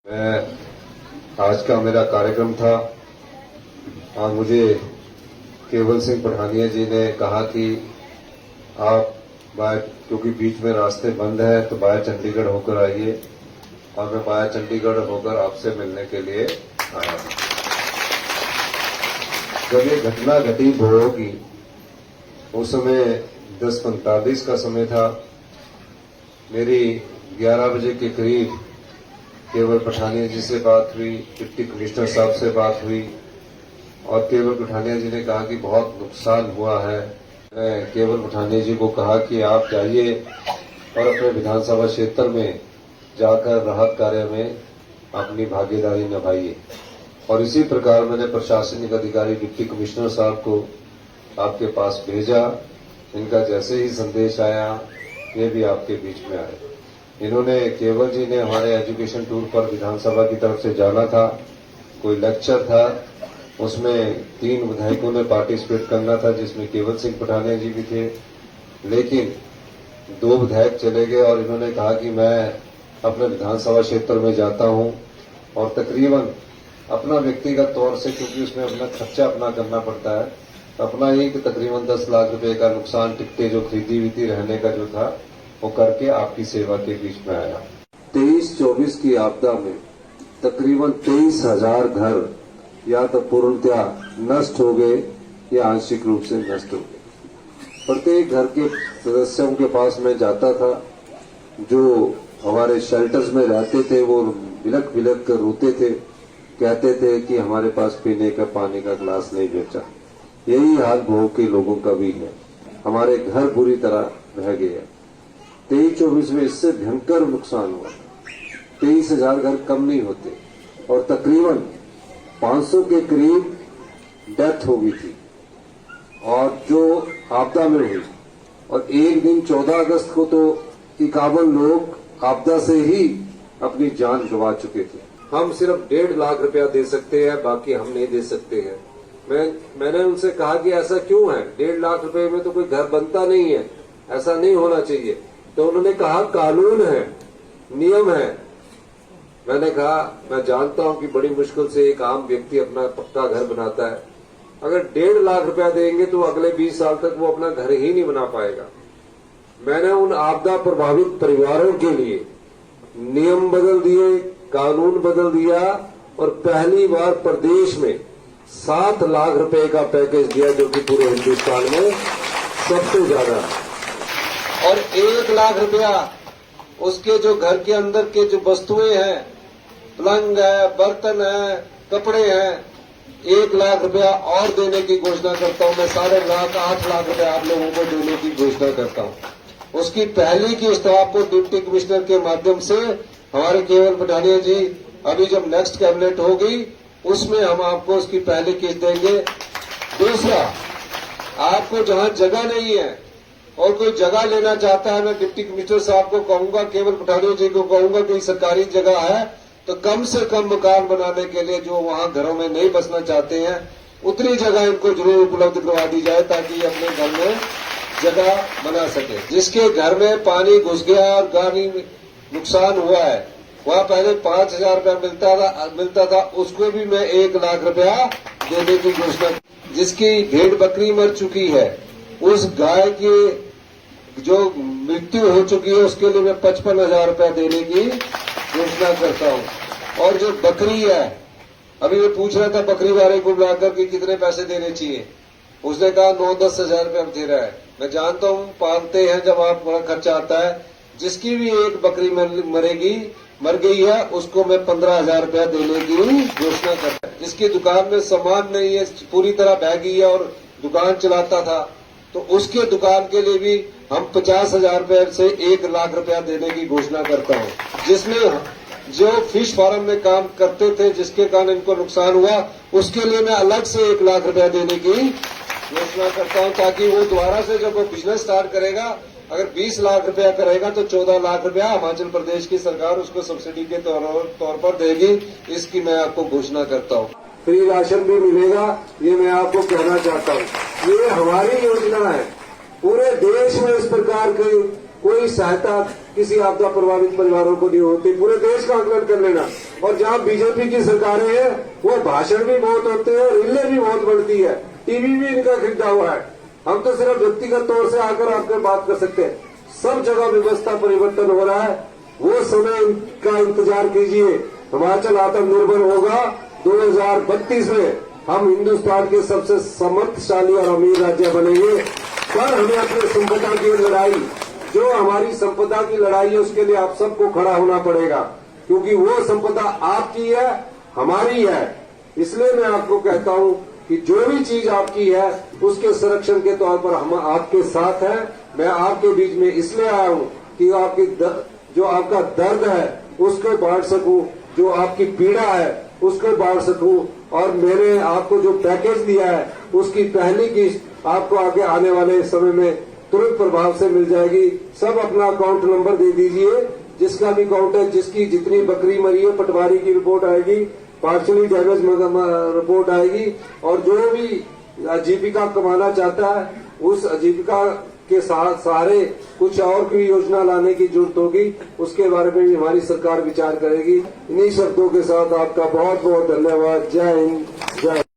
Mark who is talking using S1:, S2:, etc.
S1: मैं आज का मेरा कार्यक्रम था और मुझे केवल सिंह पठानिया जी ने कहा कि आप क्योंकि बीच में रास्ते बंद है तो बाया चंडीगढ़ होकर आइए, और मैं बाया चंडीगढ़ होकर आपसे मिलने के लिए आया हूं। जब ये घटना घटी भोर की, उस समय 10:45 का समय था। मेरी 11 बजे के करीब केवल पठानिया जी से बात हुई, डिप्टी कमिश्नर साहब से बात हुई, और केवल पठानिया जी ने कहा कि बहुत नुकसान हुआ है। मैं केवल पठानिया जी को कहा कि आप जाइए और अपने विधानसभा क्षेत्र में जाकर राहत कार्य में अपनी भागीदारी निभाइए। और इसी प्रकार मैंने प्रशासनिक अधिकारी डिप्टी कमिश्नर साहब को आपके पास भेजा। इनका जैसे ही संदेश आया, ये भी आपके बीच में आए। इन्होंने केवल जी ने हमारे एजुकेशन टूर पर विधानसभा की तरफ से जाना था, कोई लेक्चर था, उसमें 3 विधायकों ने पार्टिसिपेट करना था, जिसमें केवल सिंह पठानिया जी भी थे। लेकिन 2 विधायक चले गए और इन्होंने कहा कि मैं अपने विधानसभा क्षेत्र में जाता हूं, और तकरीबन अपना व्यक्तिगत तौर से, क्योंकि उसमें अपना खर्चा अपना करना पड़ता है, अपना ही तकरीबन 10 लाख रुपए का नुकसान, टिकटें जो खरीदी हुई थी, रहने का जो था, वो करके आपकी सेवा के बीच में आया। 23-24 की आपदा में तकरीबन 23,000 घर या तो पूर्णतया नष्ट हो गए या आंशिक रूप से नष्ट हो गए। प्रत्येक घर के सदस्यों के पास मैं जाता था, जो हमारे शेल्टर्स में रहते थे, वो बिलक बिलक कर रोते थे, कहते थे कि हमारे पास पीने का पानी का गिलास नहीं बचा। यही हाल भोग के लोगों का भी है। हमारे घर बुरी तरह रह गए। 23-24 में इससे भयंकर नुकसान हुआ। 23,000 घर कम नहीं होते, और तकरीबन 500 के करीब डेथ हो गई थी, और जो आपदा में हुई। और एक दिन 14 अगस्त को तो 51 लोग आपदा से ही अपनी जान गंवा चुके थे। हम सिर्फ 1.5 लाख रुपया दे सकते हैं, बाकी हम नहीं दे सकते हैं। मैंने उनसे कहा कि ऐसा क्यों है, 1.5 लाख रुपए में तो कोई घर बनता नहीं है, ऐसा नहीं होना चाहिए। तो उन्होंने कहा कानून है, नियम है। मैंने कहा मैं जानता हूं कि बड़ी मुश्किल से एक आम व्यक्ति अपना पक्का घर बनाता है। अगर 1.5 लाख रुपया देंगे तो अगले 20 साल तक वो अपना घर ही नहीं बना पाएगा। मैंने उन आपदा प्रभावित परिवारों के लिए नियम बदल दिए, कानून बदल दिया, और पहली बार प्रदेश में 7 लाख रुपए का पैकेज दिया, जो कि पूरे हिंदुस्तान में सबसे ज्यादा है। और 1 लाख रुपया उसके जो घर के अंदर के जो वस्तुएं हैं, पलंग है, बर्तन है, कपड़े हैं, 1 लाख रुपया और देने की घोषणा करता हूं। मैं 8 लाख रुपया आप लोगों को देने की घोषणा करता हूं। उसकी पहली किस्त आपको डिप्टी कमिश्नर के माध्यम से हमारे केवल पठानिया जी, अभी जब नेक्स्ट कैबिनेट होगी उसमें हम आपको उसकी पहली किस्त देंगे। दूसरा, आपको जहां जगह नहीं है और कोई जगह लेना चाहता है, मैं डिप्टी कमिश्नर साहब को कहूंगा, केवल पठानिया जी को कहूंगा कि सरकारी जगह है तो कम से कम मकान बनाने के लिए, जो वहां घरों में नहीं बसना चाहते हैं, उतनी जगह इनको जरूर उपलब्ध करवा दी जाए, ताकि ये अपने घर में जगह बना सके। जिसके घर में पानी घुस गया और गाड़ी नुकसान हुआ है, वहां पहले 5,000 रुपया मिलता था, उसको भी मैं 1 लाख रुपया देने की घोषणा। जिसकी भेड़ बकरी मर चुकी है, उस गाय की जो मृत्यु हो चुकी है, उसके लिए मैं 55,000 रुपया देने की घोषणा करता हूं। और जो बकरी है, अभी मैं पूछ रहा था बकरी वाले को बुलाकर कि कितने पैसे देने चाहिए, उसने कहा 9-10 हजार रुपया दे रहा है। मैं जानता हूं पालते हैं, जब आप बड़ा खर्चा आता है। जिसकी भी एक बकरी मर गई है, उसको मैं 15,000 रुपया देने की घोषणा करता हूं। जिसकी दुकान में सामान नहीं है, पूरी तरह बह गई है और दुकान चलाता था, तो उसके दुकान के लिए भी हम 50,000 रुपये से 1 लाख रुपया देने की घोषणा करता हूं। जिसमें जो फिश फार्म में काम करते थे, जिसके कारण इनको नुकसान हुआ, उसके लिए मैं अलग से 1 लाख रुपया देने की घोषणा करता हूं, ताकि वो दोबारा से जब वो बिजनेस स्टार्ट करेगा, अगर 20 लाख रुपया करेगा तो 14 लाख रुपया हिमाचल प्रदेश की सरकार उसको सब्सिडी के तौर पर देगी। इसकी मैं आपको घोषणा करता हूं। फ्री राशन भी मिलेगा, ये मैं आपको कहना चाहता हूं। ये हमारी योजना है। पूरे देश में इस प्रकार की
S2: कोई सहायता किसी आपदा प्रभावित परिवारों को नहीं होती। पूरे देश का आकलन कर लेना। और जहाँ बीजेपी की सरकारें हैं वो भाषण भी बहुत होते हैं, रीलें भी बहुत बढ़ती है, टीवी भी इनका खरीदा हुआ है। हम तो सिर्फ व्यक्तिगत तौर से आकर आपके बात कर सकते हैं। सब जगह व्यवस्था परिवर्तन हो रहा है, वो समय का इंतजार कीजिए। हिमाचल आत्मनिर्भर होगा 2032 में। हम हिंदुस्तान के सबसे समर्थशाली और अमीर राज्य बनेंगे। पर हमें अपने संपदा की लड़ाई, जो हमारी संपदा की लड़ाई है, उसके लिए आप सबको खड़ा होना पड़ेगा, क्योंकि वो संपदा आपकी है, हमारी है। इसलिए मैं आपको कहता हूं कि जो भी चीज आपकी है उसके संरक्षण के तौर पर हम आपके साथ हैं। मैं आपके बीच में इसलिए आया हूं कि आपकी जो आपका दर्द है उसको बांट सकूं, जो आपकी पीड़ा है उसको बांट सकूं। और मैंने आपको जो पैकेज दिया है उसकी पहली किस्त आपको आगे आने वाले समय में तुरंत प्रभाव से मिल जाएगी। सब अपना अकाउंट नंबर दे दीजिए, जिसका भी अकाउंट है, जिसकी जितनी बकरी मरी है पटवारी की रिपोर्ट आएगी, पार्शली डैमेज रिपोर्ट आएगी। और जो भी आजीविका कमाना चाहता है उस आजीविका के साथ सारे कुछ और की योजना लाने की जरूरत होगी, उसके बारे में भी हमारी सरकार विचार करेगी। इन्हीं शब्दों के साथ आपका बहुत बहुत धन्यवाद। जय हिंद, जय।